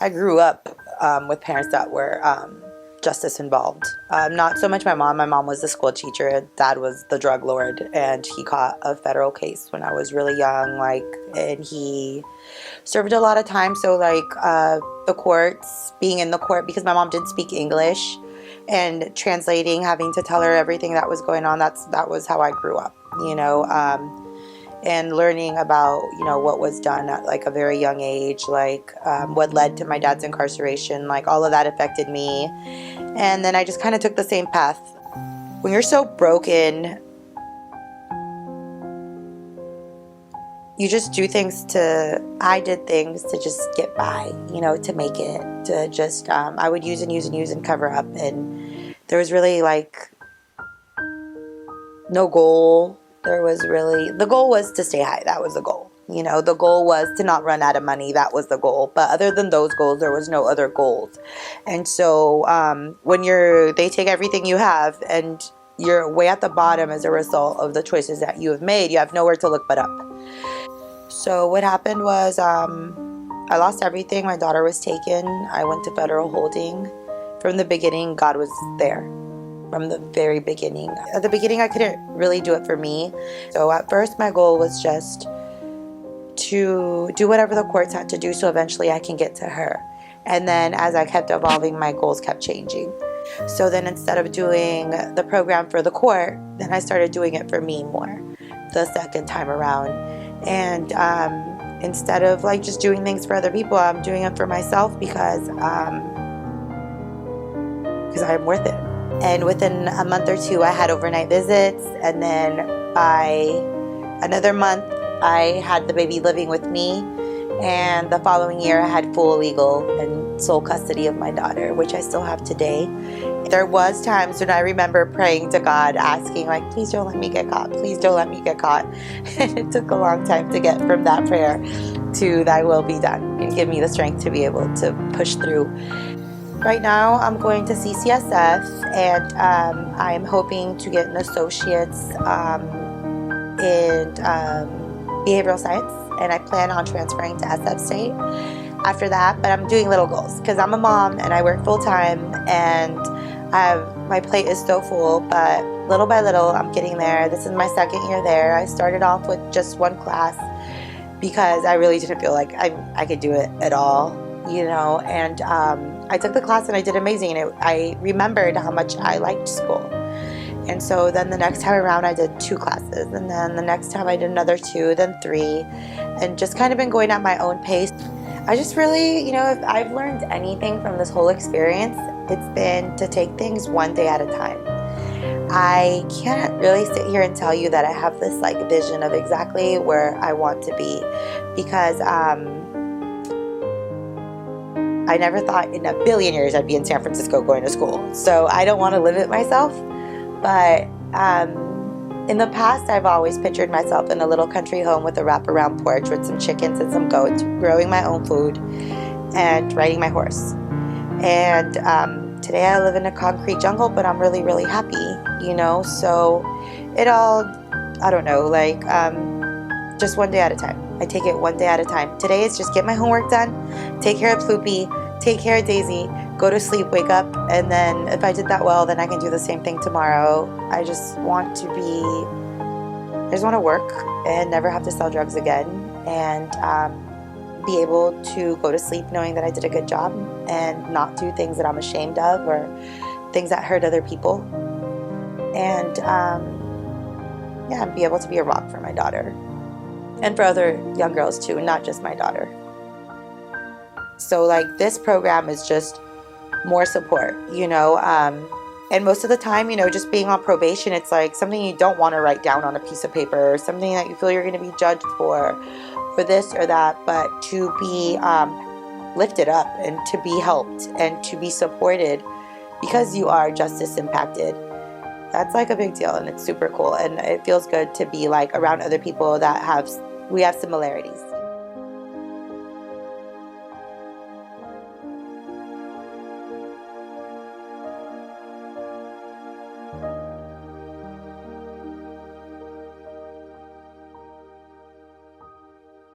I grew up with parents that were justice involved. Not so much my mom. My mom was the school teacher. Dad was the drug lord, and he caught a federal case when I was really young. And he served a lot of time. So, the courts, being in the court, because my mom didn't speak English, and translating, having to tell her everything that was going on. That was how I grew up. And learning about what was done at a very young age, what led to my dad's incarceration, all of that affected me. And then I just kind of took the same path. When you're so broken, you just do things I did things to just get by, to make it, to just, I would use and cover up. And there was really no goal. The goal was to stay high. That was the goal. The goal was to not run out of money. That was the goal. But other than those goals, there was no other goals. And so when they take everything you have and you're way at the bottom as a result of the choices that you have made, you have nowhere to look but up. So what happened was I lost everything. My daughter was taken. I went to federal holding. From the beginning, God was there. From the very beginning. At the beginning, I couldn't really do it for me. So at first, my goal was just to do whatever the courts had to do so eventually I can get to her. And then as I kept evolving, my goals kept changing. So then instead of doing the program for the court, then I started doing it for me more the second time around. And instead of just doing things for other people, I'm doing it for myself because I'm worth it. And within a month or two, I had overnight visits. And then by another month, I had the baby living with me. And the following year, I had full legal and sole custody of my daughter, which I still have today. There was times when I remember praying to God, asking, please don't let me get caught. Please don't let me get caught. And it took a long time to get from that prayer to thy will be done and give me the strength to be able to push through. Right now, I'm going to CCSF, and I'm hoping to get an associate's in behavioral science, and I plan on transferring to SF State after that. But I'm doing little goals because I'm a mom and I work full time, and my plate is so full. But little by little, I'm getting there. This is my second year there. I started off with just one class because I really didn't feel like I could do it at all. And I took the class and I did amazing. And I remembered how much I liked school. And so then the next time around I did 2 classes. And then the next time I did another 2, then 3. And just kind of been going at my own pace. I just really, if I've learned anything from this whole experience, it's been to take things one day at a time. I can't really sit here and tell you that I have this vision of exactly where I want to be. Because I never thought in a billion years I'd be in San Francisco going to school. So I don't want to live it myself. But in the past, I've always pictured myself in a little country home with a wraparound porch with some chickens and some goats, growing my own food and riding my horse. And today I live in a concrete jungle, but I'm really, really happy, So it all, I don't know, just one day at a time. I take it one day at a time. Today is just get my homework done, take care of Floopy, take care of Daisy, go to sleep, wake up, and then if I did that well, then I can do the same thing tomorrow. I just want to work and never have to sell drugs again, and be able to go to sleep knowing that I did a good job and not do things that I'm ashamed of or things that hurt other people. And be able to be a rock for my daughter. And for other young girls too, not just my daughter. So this program is just more support, and most of the time, just being on probation, it's something you don't want to write down on a piece of paper, or something that you feel you're going to be judged for this or that, but to be lifted up and to be helped and to be supported because you are justice impacted. That's a big deal, and it's super cool, and it feels good to be around other people that we have similarities.